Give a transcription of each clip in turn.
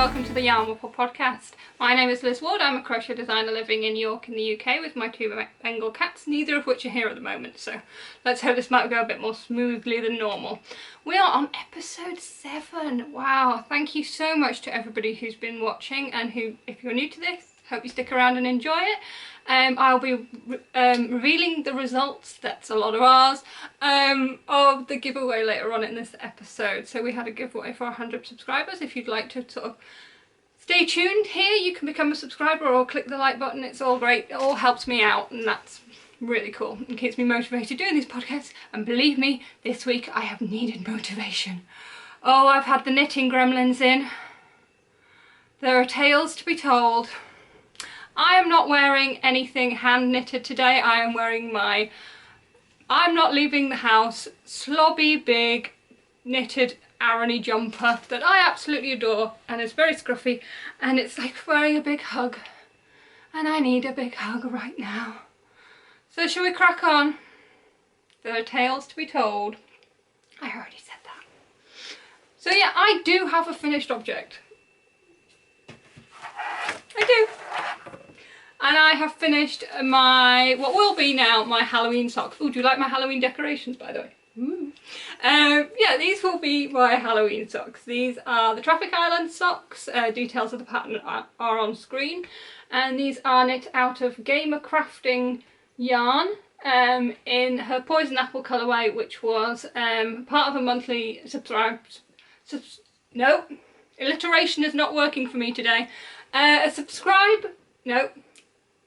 welcome to the Yarn Waffle podcast. My name is Liz Ward. I'm a crochet designer living in York in the UK with my two Bengal cats, neither of which are here at the moment, so let's hope this might go a bit more smoothly than normal. We are on episode 7. Wow, thank you so much to everybody who's been watching and who, if you're new to this, hope you stick around and enjoy it. I'll be revealing the results, that's a lot of ours, of the giveaway later on in this episode. So we had a giveaway for 100 subscribers. If you'd like to sort of stay tuned here, you can become a subscriber or click the like button. It's all great, it all helps me out, and that's really cool and keeps me motivated doing these podcasts. And believe me, this week I have needed motivation. Oh, I've had the knitting gremlins in. There are tales to be told. I am not wearing anything hand knitted today. I am wearing my I'm not leaving the house slobby big knitted Arony jumper that I absolutely adore, and it's very scruffy and it's like wearing a big hug, and I need a big hug right now. So shall we crack on? There are tales to be told. I already said that. So yeah, I do have a finished object. I do. And I have finished my, what will be now, my Halloween socks. Oh, do you like my Halloween decorations, by the way? Ooh. Yeah, these will be my Halloween socks. These are the Traffic Island socks. Details of the pattern are on screen. And these are knit out of Gamer Crafting yarn in her Poison Apple colourway, which was part of a monthly no, alliteration is not working for me today. A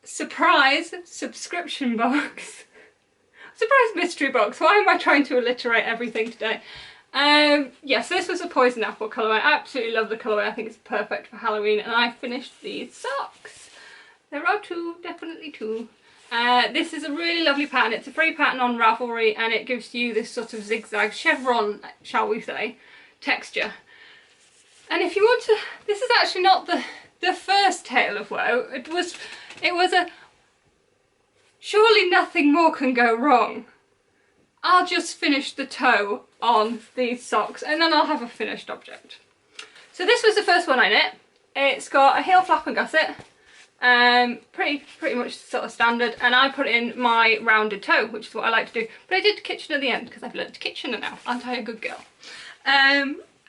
surprise subscription box. Surprise mystery box. Why am I trying to alliterate everything today? Yes, this was a Poison Apple colourway. I absolutely love the colourway. I think it's perfect for Halloween, and I finished these socks. There are two, definitely two. This is a really lovely pattern. It's a free pattern on Ravelry, and it gives you this sort of zigzag chevron, shall we say, texture. And if you want to, this is actually not the first tale of woe. It was a surely nothing more can go wrong. I'll just finish the toe on these socks and then I'll have a finished object. So this was the first one I knit. It's got a heel flap and gusset, pretty much sort of standard, and I put in my rounded toe, which is what I like to do. But I did kitchen at the end because I've learned to kitchen now. Aren't I a good girl?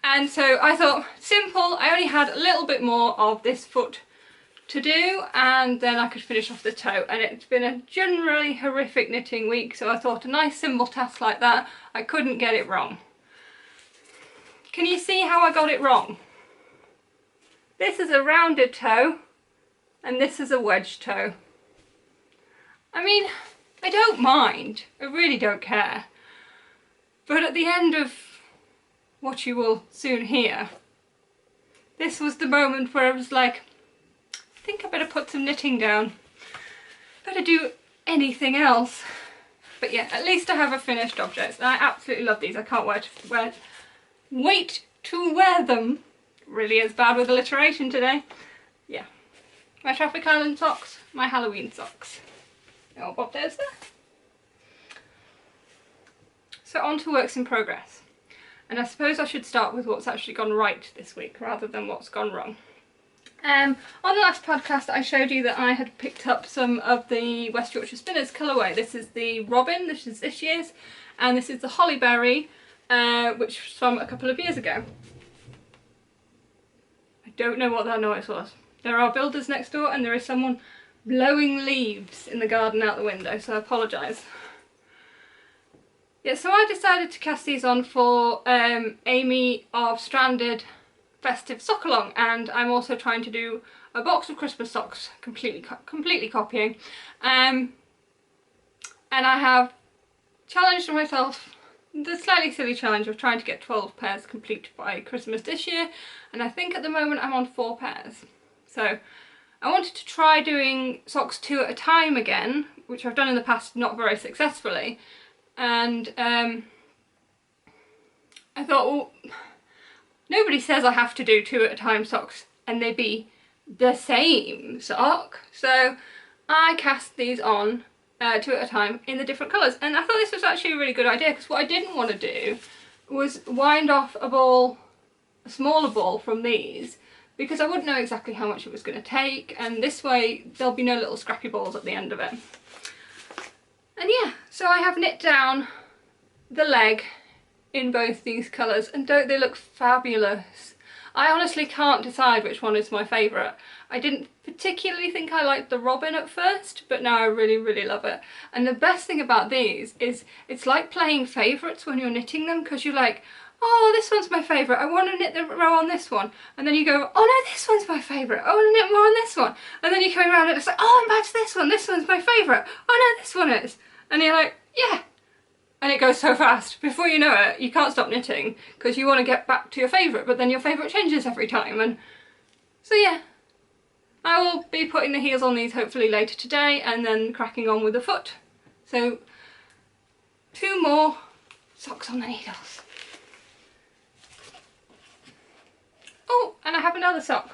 And so I thought, simple, I only had a little bit more of this foot to do and then I could finish off the toe, and it's been a generally horrific knitting week, so I thought a nice simple task like that, I couldn't get it wrong. Can you see how I got it wrong? This is a rounded toe and this is a wedge toe. I mean, I don't mind, I really don't care, but at the end of what you will soon hear, this was the moment where I was like, I think I better put some knitting down, better do anything else. But yeah, at least I have a finished object, and I absolutely love these. I can't wait to wear them. Really is bad with alliteration today. Yeah, my Traffic Island socks, my Halloween socks. Oh, Bob, there's there. So on to works in progress. And I suppose I should start with what's actually gone right this week rather than what's gone wrong. On the last podcast I showed you that I had picked up some of the West Yorkshire Spinners colourway. This is the Robin, this is this year's, and this is the Hollyberry, which was from a couple of years ago. I don't know what that noise was. There are builders next door and there is someone blowing leaves in the garden out the window, so I apologise. Yeah, so I decided to cast these on for Amy of Stranded Festive Sock Along, and I'm also trying to do a box of Christmas socks, completely copying. And I have challenged myself the slightly silly challenge of trying to get 12 pairs complete by Christmas this year, and I think at the moment I'm on 4 pairs. So I wanted to try doing socks 2 at a time again, which I've done in the past not very successfully. And I thought, well, nobody says I have to do 2 at a time socks and they be the same sock. So I cast these on 2 at a time in the different colours, and I thought this was actually a really good idea, because what I didn't want to do was wind off a ball, a smaller ball from these, because I wouldn't know exactly how much it was going to take, and this way there'll be no little scrappy balls at the end of it. And yeah, so I have knit down the leg in both these colours, and don't they look fabulous? I honestly can't decide which one is my favourite. I didn't particularly think I liked the robin at first, but now I really, really love it. And the best thing about these is it's like playing favourites when you're knitting them, because you're like, oh, this one's my favourite, I want to knit the row on this one. And then you go, oh no, this one's my favourite, I want to knit more on this one. And then you come around and it's like, oh, I'm back to this one's my favourite. Oh no, this one is. And you're like, yeah. And it goes so fast. Before you know it, you can't stop knitting because you want to get back to your favourite, but then your favourite changes every time. And so yeah, I will be putting the heels on these hopefully later today and then cracking on with the foot. So 2 more socks on the needles. Oh, and I have another sock.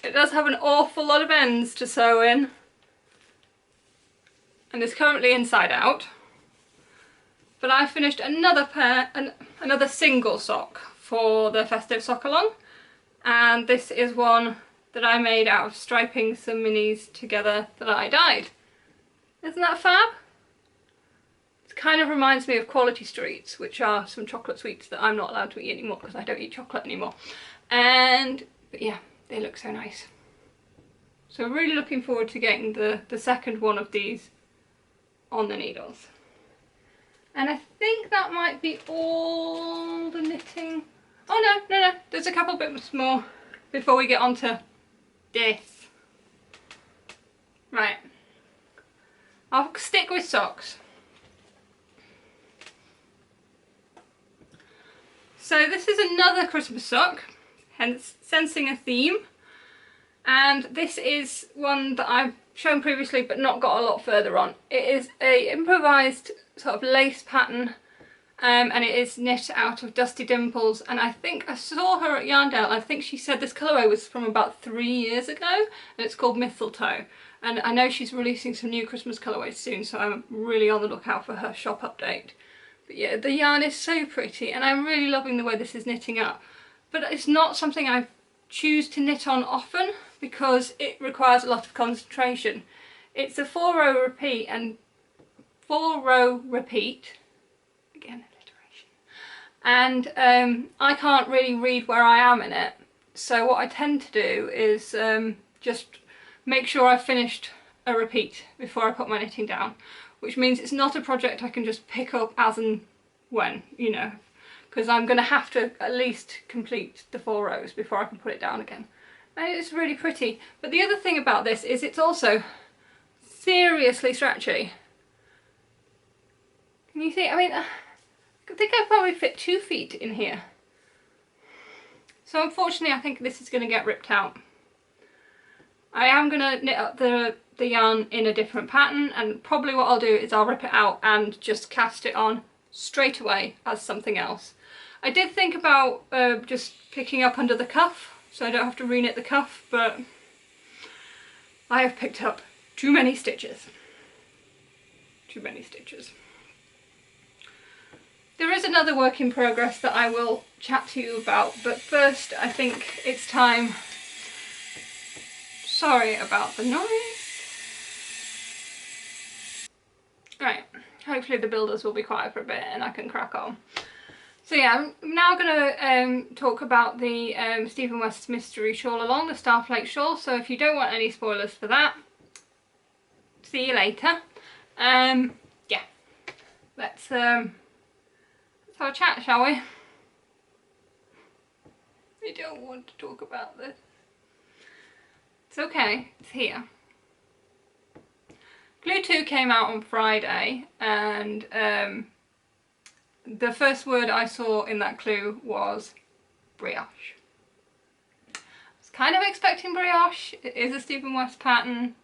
It does have an awful lot of ends to sew in, and is currently inside out, but I finished another pair, another single sock for the festive sock along, and this is one that I made out of striping some minis together that I dyed. Isn't that fab? It kind of reminds me of Quality Streets, which are some chocolate sweets that I'm not allowed to eat anymore because I don't eat chocolate anymore. But yeah, they look so nice. So really looking forward to getting the second one of these on the needles. And I think that might be all the knitting. Oh no, there's a couple bits more before we get on to this. Right, I'll stick with socks. So this is another Christmas sock, hence sensing a theme. And this is one that I've shown previously but not got a lot further on. It is a improvised sort of lace pattern, and it is knit out of Dusty Dimples, and I think I saw her at Yarndale. I think she said this colourway was from about 3 years ago, and it's called Mistletoe. And I know she's releasing some new Christmas colourways soon, so I'm really on the lookout for her shop update. But yeah, the yarn is so pretty, and I'm really loving the way this is knitting up. But it's not something I choose to knit on often because it requires a lot of concentration. It's a 4-row repeat, and 4-row repeat, again alliteration, and I can't really read where I am in it. So what I tend to do is just make sure I've finished a repeat before I put my knitting down, which means it's not a project I can just pick up as and when, you know, because I'm going to have to at least complete the 4 rows before I can put it down again. And it's really pretty. But the other thing about this is it's also seriously stretchy. Can you see? I mean, I think I probably fit 2 feet in here. So unfortunately I think this is going to get ripped out. I am going to knit up the yarn in a different pattern, and probably what I'll do is I'll rip it out and just cast it on straight away as something else. I did think about just picking up under the cuff so I don't have to re-knit the cuff, but I have picked up too many stitches. Too many stitches. There is another work in progress that I will chat to you about, but first I think it's time. Sorry about the noise. Right, hopefully the builders will be quiet for a bit and I can crack on. So yeah, I'm now going to talk about the Stephen West's mystery shawl along, the Starflake shawl. So if you don't want any spoilers for that, see you later. Yeah, let's have a chat, shall we? I don't want to talk about this. It's okay, it's here. Glue 2 came out on Friday, and the first word I saw in that clue was brioche. I was kind of expecting brioche. It is a Stephen West pattern,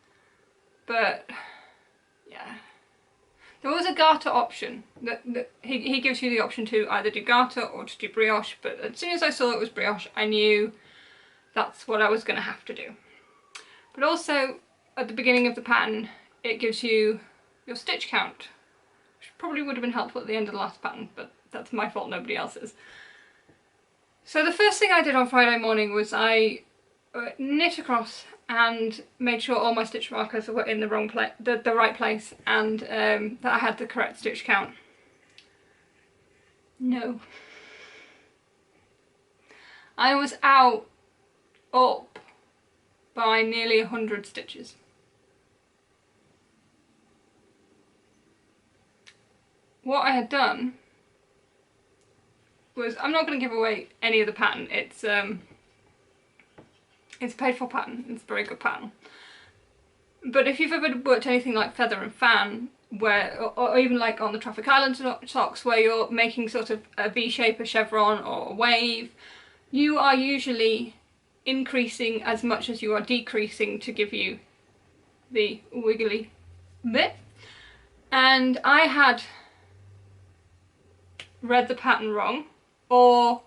but yeah. There was a garter option. He gives you the option to either do garter or to do brioche, but as soon as I saw it was brioche, I knew that's what I was going to have to do. But also, at the beginning of the pattern, it gives you your stitch count, which probably would have been helpful at the end of the last pattern, but That's my fault, nobody else's. So the first thing I did on Friday morning was I knit across and made sure all my stitch markers were in the right place, and that I had the correct stitch count. No. I was up by nearly 100 stitches. What I had done was, I'm not going to give away any of the pattern, it's a paid for pattern, it's a very good pattern. But if you've ever worked anything like feather and fan, where, or even like on the Traffic Island socks, where you're making sort of a V shape, a chevron or a wave, you are usually increasing as much as you are decreasing to give you the wiggly bit. And I had read the pattern wrong, or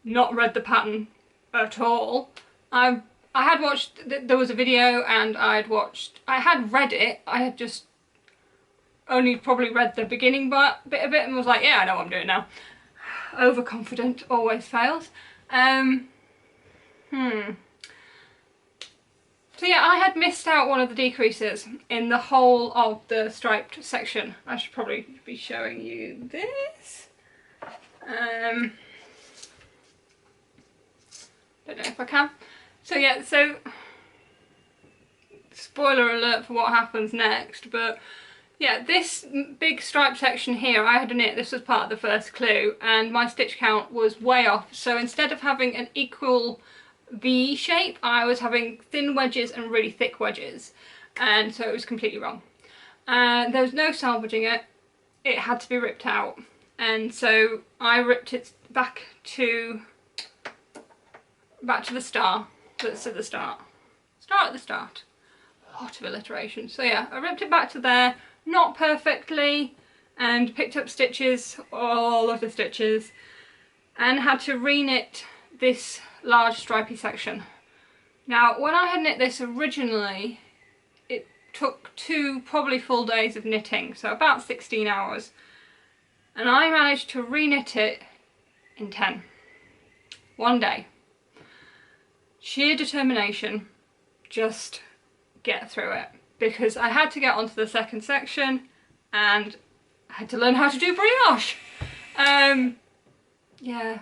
not read the pattern at all. I had watched, there was a video and I had read it, I had just only probably read the beginning bit of it and was like, yeah, I know what I'm doing now. Overconfident always fails. So yeah, I had missed out one of the decreases in the whole of the striped section. I should probably be showing you this. Don't know if I can. So yeah, so spoiler alert for what happens next, but yeah, this big striped section here, I had to knit, this was part of the first clue, and my stitch count was way off. So instead of having an equal V shape, I was having thin wedges and really thick wedges, and so it was completely wrong. There was no salvaging it, it had to be ripped out, and so I ripped it back to the start. Start at the start. A lot of alliteration. So yeah, I ripped it back to there, not perfectly, and picked up stitches, all of the stitches, and had to re-knit this large stripy section. Now, when I had knit this originally, it took 2 probably full days of knitting, so about 16 hours, and I managed to re-knit it in 10. One day. Sheer determination, just get through it, because I had to get onto the second section and I had to learn how to do brioche. Yeah,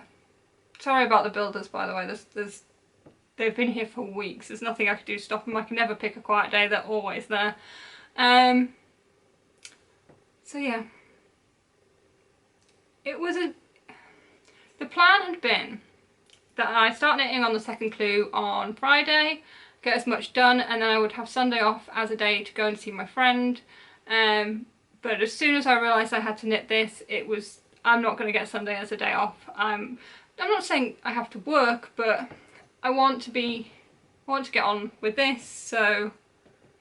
sorry about the builders, by the way. They've been here for weeks. There's nothing I can do to stop them. I can never pick a quiet day, they're always there. So yeah, the plan had been that I start knitting on the second clue on Friday, get as much done, and then I would have Sunday off as a day to go and see my friend. But as soon as I realised I had to knit this, I'm not going to get Sunday as a day off. I'm not saying I have to work, but I want to get on with this, so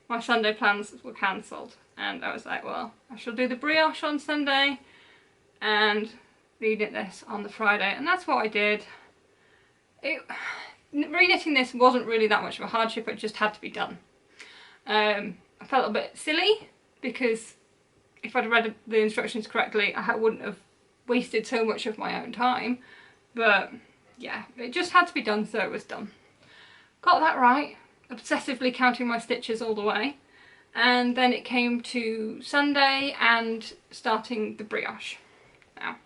my Sunday plans were cancelled. And I was like, well, I shall do the brioche on Sunday and re-knit this on the Friday, and that's what I did. Re-knitting this wasn't really that much of a hardship, it just had to be done. I felt a bit silly because if I'd read the instructions correctly, I wouldn't have wasted so much of my own time. But yeah, it just had to be done, so it was done. Got that right, obsessively counting my stitches all the way. And then it came to Sunday and starting the brioche. Now,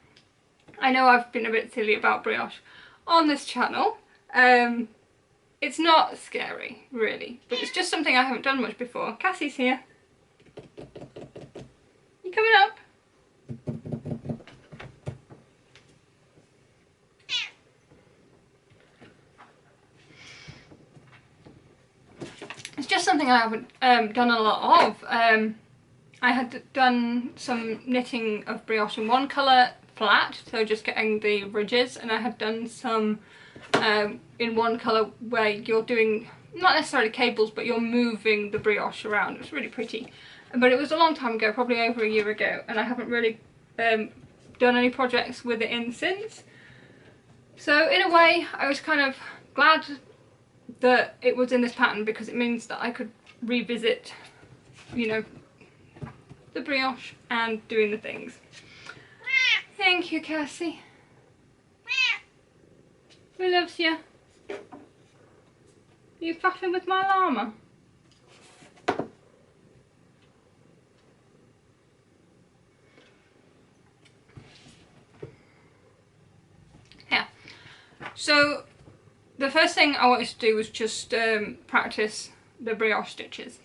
I know I've been a bit silly about brioche on this channel. It's not scary, really, but it's just something I haven't done much before. Cassie's here. You coming up? It's just something I haven't done a lot of. I had done some knitting of brioche in one colour flat, so just getting the ridges, and I had done some in one colour where you're doing, not necessarily cables, but you're moving the brioche around. It was really pretty. But it was a long time ago, probably over a year ago, and I haven't really done any projects with it in since. So in a way, I was kind of glad that it was in this pattern, because it means that I could revisit, you know, the brioche and doing the things. Thank you, Cassie. Who loves you? Are you faffing with my llama? Yeah. So the first thing I wanted to do was just practice the brioche stitches.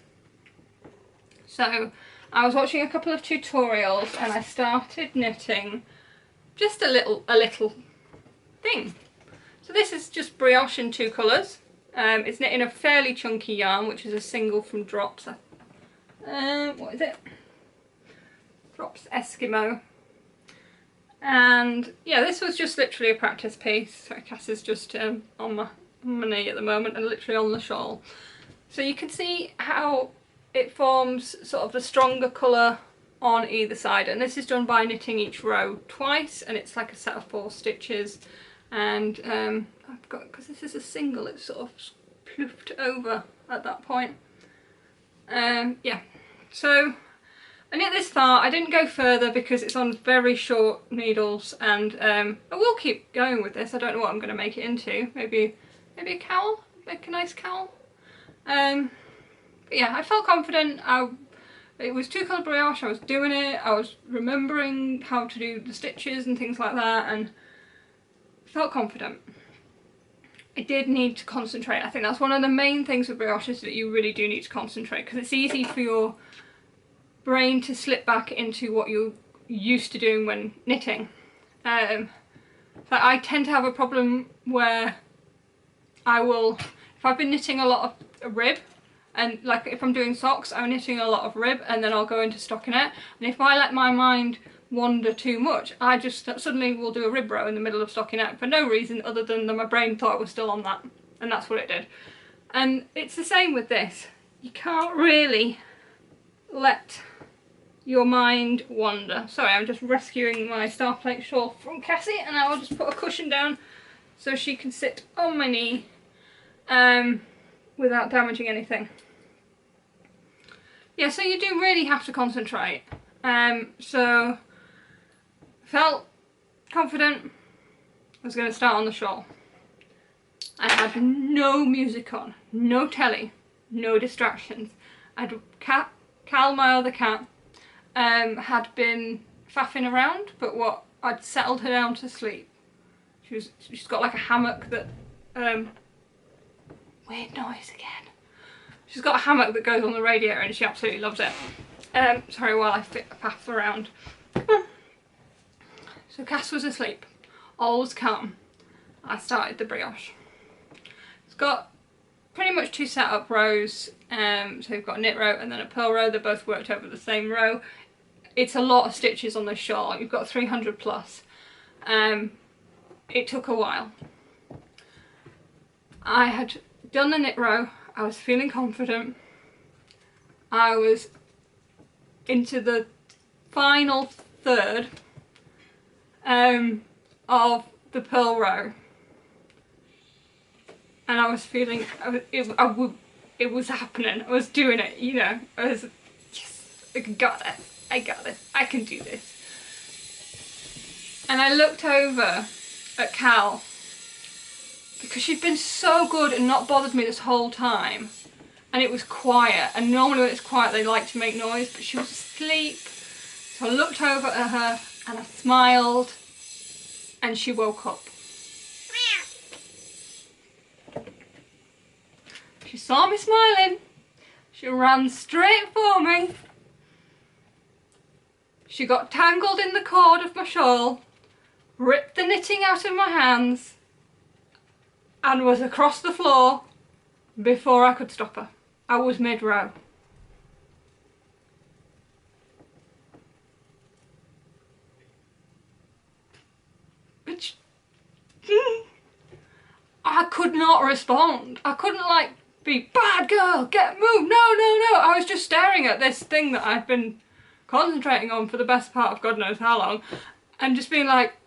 So I was watching a couple of tutorials and I started knitting just a little thing. So this is just brioche in 2 colours. It's knit in a fairly chunky yarn, which is a single from Drops. What is it? Drops Eskimo. And yeah, this was just literally a practice piece. Sorry, Cass is just on my knee at the moment and literally on the shawl. So you can see how it forms sort of the stronger colour on either side, and this is done by knitting each row twice, and it's like a set of 4 stitches. And I've got, because this is a single, it's sort of ploofed over at that point. Yeah, so I knit this far. I didn't go further because it's on very short needles, and I will keep going with this. I don't know what I'm going to make it into. Maybe a cowl, make a nice cowl. But yeah, I felt confident. It was 2 colour brioche, I was doing it, I was remembering how to do the stitches and things like that, and felt confident. I did need to concentrate. I think that's one of the main things with brioche, is that you really do need to concentrate, because it's easy for your brain to slip back into what you're used to doing when knitting. So I tend to have a problem where I will, if I've been knitting a lot of rib, and like if I'm doing socks, I'm knitting a lot of rib and then I'll go into stockinette, and if I let my mind wander too much, I just suddenly will do a rib row in the middle of stockinette for no reason other than that my brain thought I was still on that, and that's what it did. And it's the same with this. You can't really let your mind wander. Sorry, I'm just rescuing my starflake shawl from Cassie, and I will just put a cushion down so she can sit on my knee without damaging anything. Yeah, so you do really have to concentrate. So felt confident. I was going to start on the shawl. I had no music on, no telly, no distractions. I'd Cal, my other cat, had been faffing around, but I'd settled her down to sleep. She's got like a hammock that weird noise again. She's got a hammock that goes on the radiator and she absolutely loves it. Sorry, while I faff around. So Cass was asleep. All was calm. I started the brioche. It's got pretty much 2 setup rows. So we've got a knit row and then a purl row. They're both worked over the same row. It's a lot of stitches on this shawl. You've got 300 plus. It took a while. I had done the knit row. I was feeling confident. I was into the final third of the purl row, and I was feeling it was happening. I was doing it, you know. I was, yes, I got it. I got this. I can do this. And I looked over at Cal, because she'd been so good and not bothered me this whole time, and it was quiet, and normally when it's quiet they like to make noise, but she was asleep. So I looked over at her and I smiled, and she woke up. She saw me smiling, she ran straight for me, she got tangled in the cord of my shawl, ripped the knitting out of my hands, and was across the floor before I could stop her. I was mid-row. But I could not respond. I couldn't like be, bad girl, get moved, no, no, no. I was just staring at this thing that I'd been concentrating on for the best part of God knows how long, and just being like,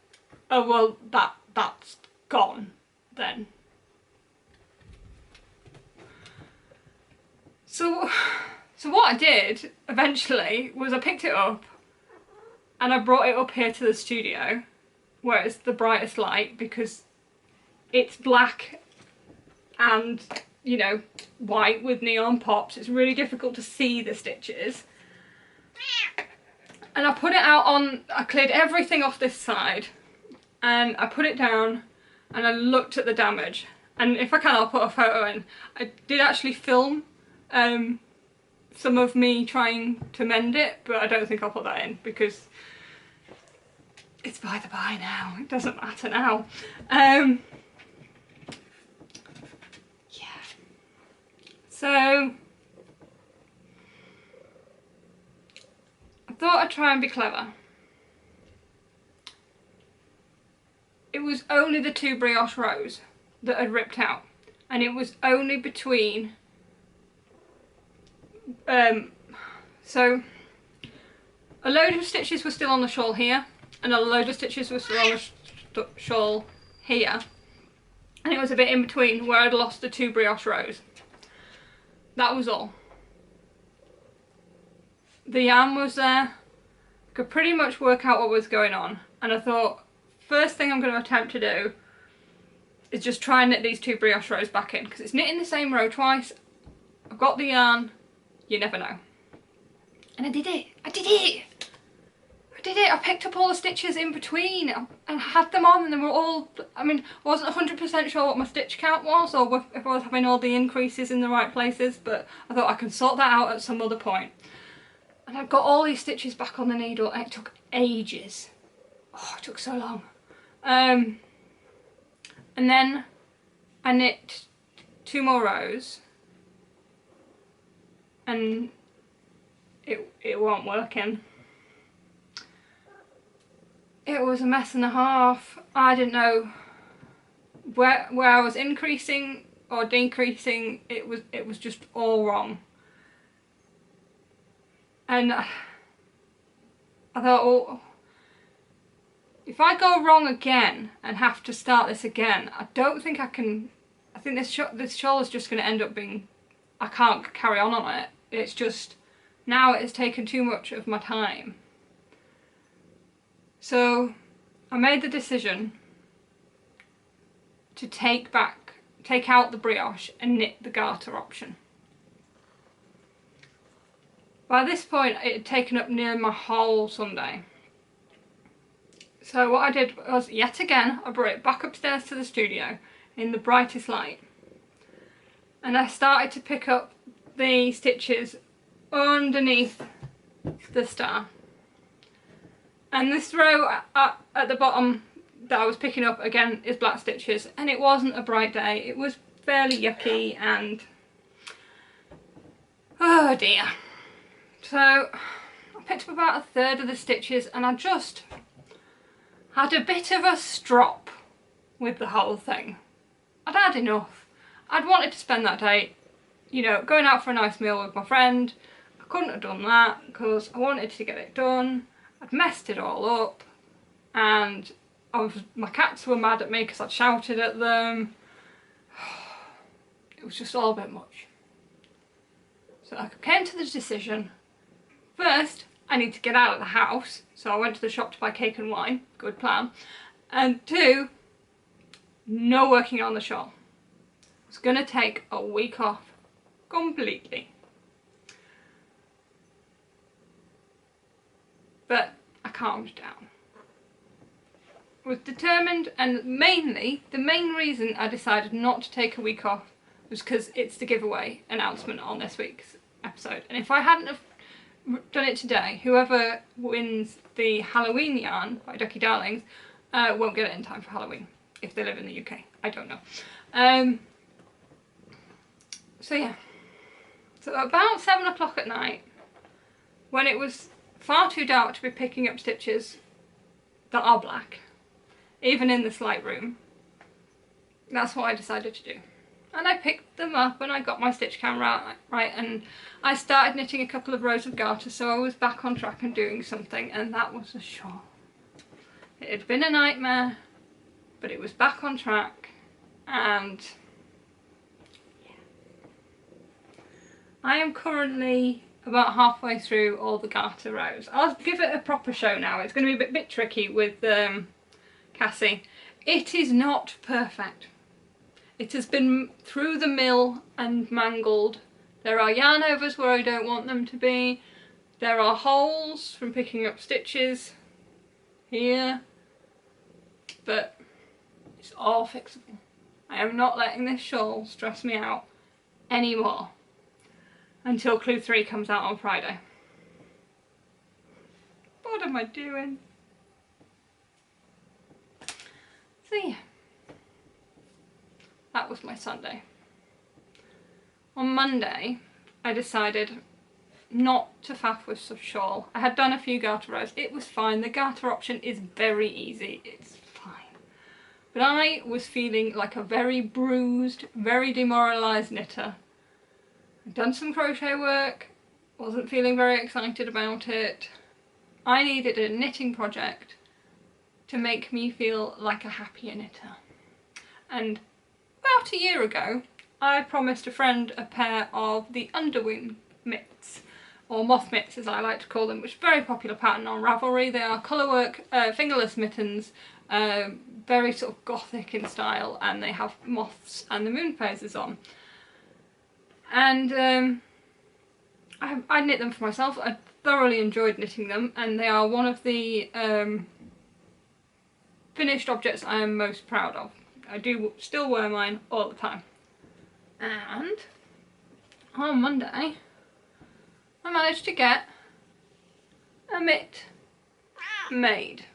oh well, that's gone then. So what I did eventually was I picked it up and I brought it up here to the studio where it's the brightest light because it's black and, you know, white with neon pops. It's really difficult to see the stitches. And I put it out on, I cleared everything off this side and I put it down and I looked at the damage. And if I can, I'll put a photo in. I did actually film some of me trying to mend it, but I don't think I'll put that in because it's by the by now. It doesn't matter now. Yeah. So I thought I'd try and be clever. It was only the 2 brioche rows that had ripped out, and it was only between so a load of stitches were still on the shawl here and a load of stitches were still on the shawl here, and it was a bit in between where I'd lost the 2 brioche rows. That was all. The yarn was there, could pretty much work out what was going on, and I thought first thing I'm going to attempt to do is just try and knit these 2 brioche rows back in because it's knitting the same row twice. I've got the yarn, you never know. And I did it! I did it! I did it! I picked up all the stitches in between and had them on, and they were all, I mean, I wasn't 100% sure what my stitch count was or if I was having all the increases in the right places, but I thought I can sort that out at some other point. And I got all these stitches back on the needle and it took ages. Oh, it took so long. And then I knit 2 more rows and it wasn't working. It was a mess and a half. I didn't know where I was increasing or decreasing. It was just all wrong. And I thought, well, if I go wrong again and have to start this again, I don't think I can. I think this shawl is just going to end up being, I can't carry on it. It's just, now it's taken too much of my time. So I made the decision to take out the brioche and knit the garter option. By this point it had taken up nearly my whole Sunday. So what I did was, yet again, I brought it back upstairs to the studio in the brightest light. And I started to pick up the stitches underneath the star. And this row at the bottom that I was picking up again is black stitches, and it wasn't a bright day. It was fairly yucky and oh dear. So I picked up about 1/3 of the stitches and I just had a bit of a strop with the whole thing. I'd had enough. I'd wanted to spend that day, you know, going out for a nice meal with my friend. I couldn't have done that because I wanted to get it done. I'd messed it all up and my cats were mad at me because I'd shouted at them. It was just all a bit much. So I came to the decision, first I need to get out of the house, so I went to the shop to buy cake and wine, good plan, and 2, no working on the shawl. I was going to take a week off completely. But I calmed down. I was determined, and mainly, the main reason I decided not to take a week off was because it's the giveaway announcement on this week's episode. And if I hadn't have done it today, whoever wins the Halloween yarn by Ducky Darlings won't get it in time for Halloween, if they live in the UK. I don't know. So yeah. So about 7 o'clock at night, when it was far too dark to be picking up stitches that are black, even in this light room, that's what I decided to do. And I picked them up and I got my stitch count right, and I started knitting a couple of rows of garters, so I was back on track and doing something, and that was a shawl. It had been a nightmare, but it was back on track, and yeah. I am currently about halfway through all the garter rows. I'll give it a proper show now. It's going to be a bit tricky with Cassie. It is not perfect. It has been through the mill and mangled. There are yarn overs where I don't want them to be. There are holes from picking up stitches here, but it's all fixable. I am not letting this shawl stress me out anymore until Clue 3 comes out on Friday. What am I doing? So yeah, that was my Sunday. On Monday I decided not to faff with some shawl. I had done a few garter rows. It was fine. The garter option is very easy. It's fine. But I was feeling like a very bruised, very demoralised knitter. I'd done some crochet work, wasn't feeling very excited about it. I needed a knitting project to make me feel like a happier knitter. And about a year ago, I promised a friend a pair of the Underwing mitts, or moth mitts as I like to call them, which is a very popular pattern on Ravelry. They are colourwork fingerless mittens, very sort of gothic in style, and they have moths and the moon phases on. And I knit them for myself. I thoroughly enjoyed knitting them, and they are one of the finished objects I am most proud of. I do still wear mine all the time. And on Monday I managed to get a mitt made.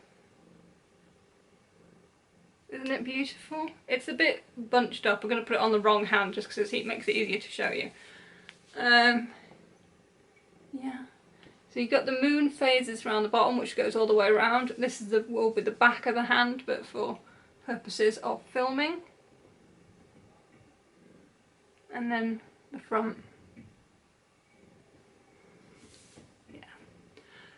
Isn't it beautiful? It's a bit bunched up. I'm going to put it on the wrong hand just because it makes it easier to show you. Yeah. So you've got the moon phases around the bottom, which goes all the way around. This is the will be the back of the hand, but for purposes of filming. And then the front.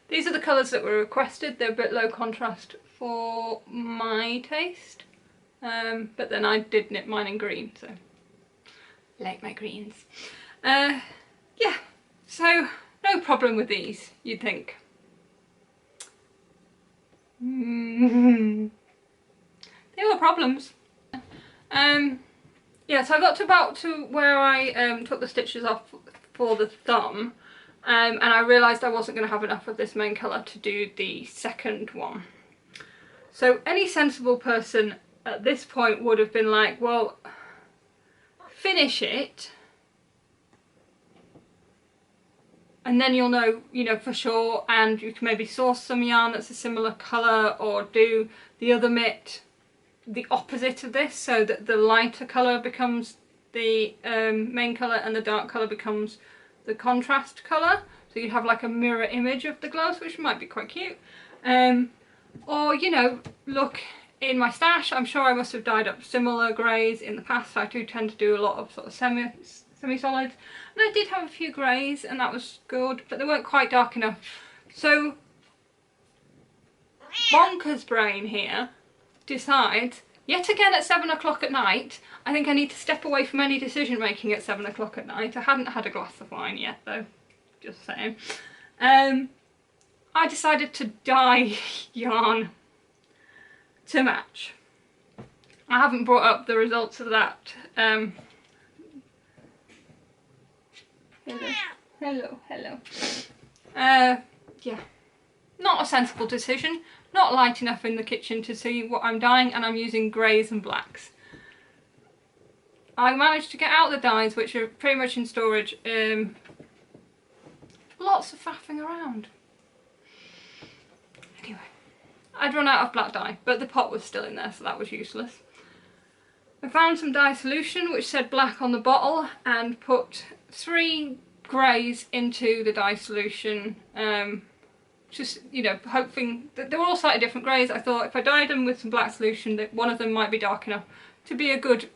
These are the colours that were requested. They're a bit low contrast for my taste, but then I did knit mine in green, so I like my greens. Yeah, so no problem with these, you'd think. There were problems. Yeah, so I got to about where I took the stitches off for the thumb. And I realised I wasn't going to have enough of this main colour to do the second one. So any sensible person at this point would have been like, well, finish it and then you'll know, you know, for sure, and you can maybe source some yarn that's a similar colour, or do the other mitt the opposite of this so that the lighter colour becomes the main colour and the dark colour becomes the contrast colour, so you'd have like a mirror image of the gloves, which might be quite cute. Or, you know, look in my stash. I'm sure I must have dyed up similar greys in the past. I do tend to do a lot of sort of semi-solids, and I did have a few greys and that was good, but they weren't quite dark enough. So bonkers brain here decides, yet again at 7 o'clock at night, I think I need to step away from any decision making at 7 o'clock at night. I hadn't had a glass of wine yet though, just saying. I decided to dye yarn to match. I haven't brought up the results of that. Hello. Yeah, not a sensible decision. Not light enough in the kitchen to see what I'm dyeing, and I'm using greys and blacks. I managed to get out the dyes, which are pretty much in storage. Lots of faffing around. Anyway, I'd run out of black dye, but the pot was still in there, so that was useless. I found some dye solution which said black on the bottle, and put 3 greys into the dye solution. Just, you know, hoping that they were all slightly different greys. I thought if I dyed them with some black solution that one of them might be dark enough to be a good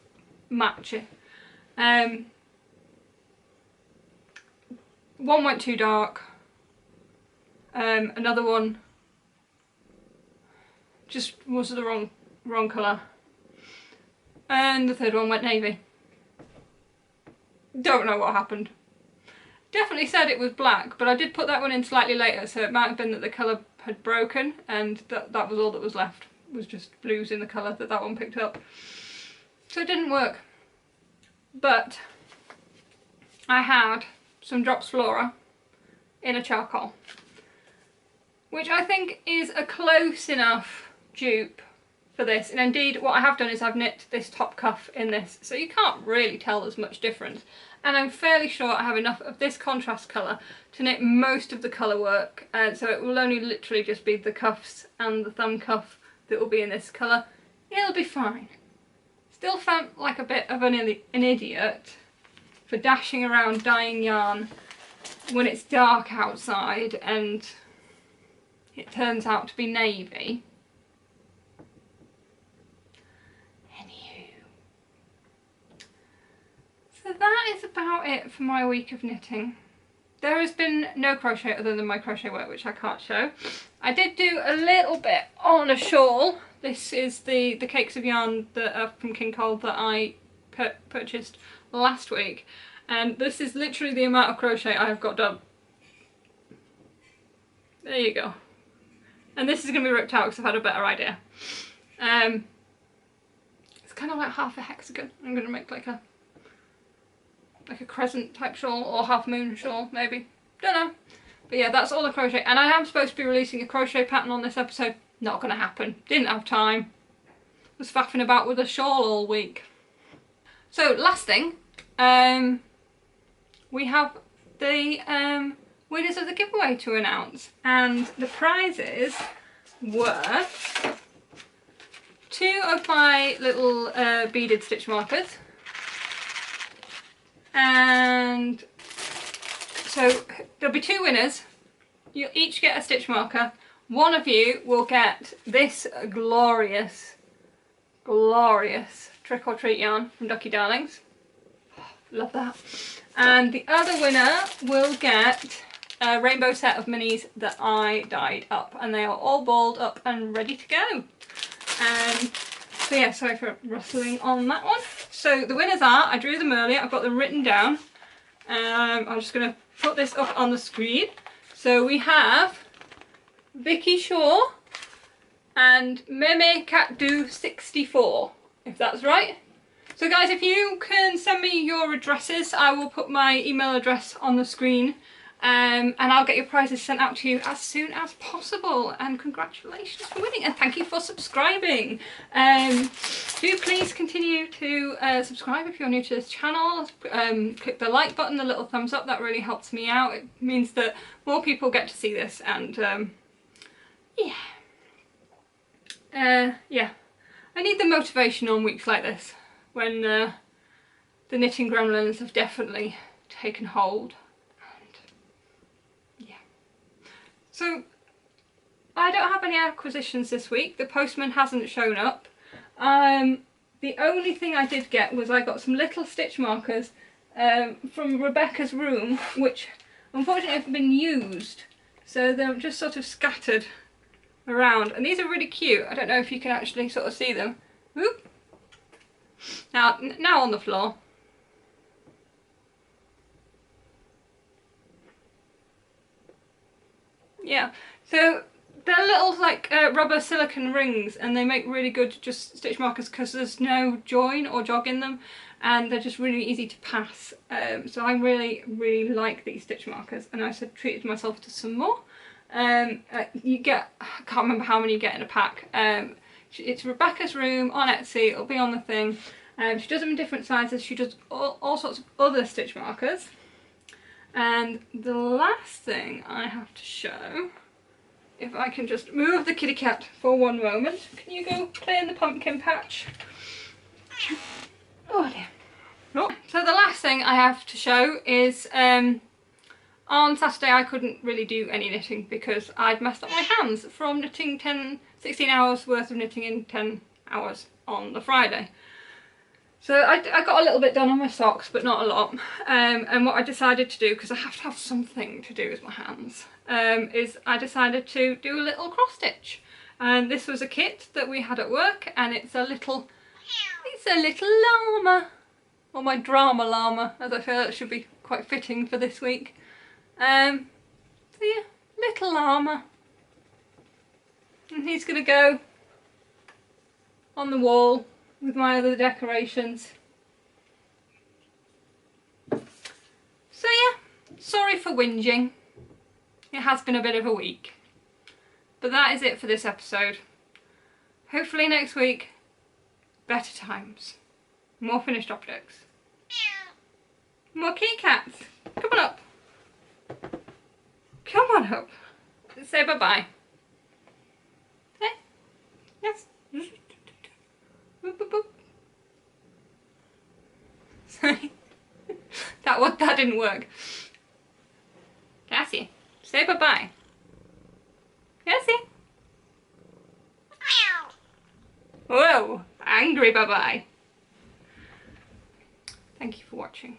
match. One went too dark, another one just was the wrong colour, and the third one went navy. Don't know what happened. definitely said it was black, but I did put that one in slightly later, so it might have been that the colour had broken and that was all that was left, was just blues in the colour that one picked up. So it didn't work. But I had some Drops Flora in a charcoal, which I think is a close enough dupe for this. And indeed what I have done is I've knit this top cuff in this, so you can't really tell there's much difference. And I'm fairly sure I have enough of this contrast colour to knit most of the colour work, so it will only literally just be the cuffs and the thumb cuff that will be in this colour. It'll be fine. Still felt like a bit of an idiot for dashing around dyeing yarn when it's dark outside and it turns out to be navy. So that is about it for my week of knitting. There has been no crochet other than my crochet work, which I can't show. I did do a little bit on a shawl. This is the cakes of yarn that are from King Cole that I purchased last week. And this is literally the amount of crochet I have got done. There you go. And this is going to be ripped out because I've had a better idea. It's kind of like half a hexagon. I'm going to make like a crescent type shawl, or half moon shawl maybe, don't know. But yeah, that's all the crochet, and I am supposed to be releasing a crochet pattern on this episode. Not gonna happen, didn't have time, was faffing about with a shawl all week. So last thing, we have the winners of the giveaway to announce, and the prizes were 2 of my little beaded stitch markers. And so there'll be 2 winners. You'll each get a stitch marker. One of you will get this glorious trick or treat yarn from Ducky Darlings. Love that. And the other winner will get a rainbow set of minis that I dyed up, and they are all balled up and ready to go. So yeah, sorry for rustling on that one. So the winners are, I drew them earlier, I've got them written down. I'm just going to put this up on the screen. So we have Vicky Shaw and Meme Catdo 64, if that's right. So guys, if you can send me your addresses, I will put my email address on the screen, and I'll get your prizes sent out to you as soon as possible. And congratulations for winning, and thank you for subscribing. Do please continue to subscribe if you're new to this channel. Click the like button, the little thumbs up, that really helps me out. It means that more people get to see this, and yeah, I need the motivation on weeks like this when the knitting gremlins have definitely taken hold. So I don't have any acquisitions this week. The postman hasn't shown up. The only thing I did get was I got some little stitch markers from Rebecca's room, which unfortunately have been used. So they're just sort of scattered around. And these are really cute. I don't know if you can actually sort of see them. Whoop. Now on the floor. Yeah, so they're little like rubber silicone rings, and they make really good just stitch markers because there's no join or jog in them, and they're just really easy to pass. So I really like these stitch markers, and I treated myself to some more. You get, I can't remember how many you get in a pack. It's Rebecca's room on Etsy, it'll be on the thing. She does them in different sizes. She does all sorts of other stitch markers. And the last thing I have to show, if I can just move the kitty cat for one moment. Can you go play in the pumpkin patch? Oh dear. Oh. So the last thing I have to show is on Saturday I couldn't really do any knitting because I'd messed up my hands from knitting 16 hours worth of knitting in 10 hours on the Friday. So I got a little bit done on my socks, but not a lot. And what I decided to do, because I have to have something to do with my hands, is I decided to do a little cross stitch. And this was a kit that we had at work, and it's a little llama, or my drama llama, as I feel it should be quite fitting for this week. So yeah, little llama. And he's gonna go on the wall with my other decorations. So yeah, sorry for whinging. It has been a bit of a week. But that is it for this episode. Hopefully next week, better times. More finished objects. More kitty cats. Come on up. Come on up. Say bye-bye. Hey? Yes. Boop, boop, boop. Sorry. That didn't work. Cassie, say bye-bye. Cassie. Whoa, angry bye-bye. Thank you for watching.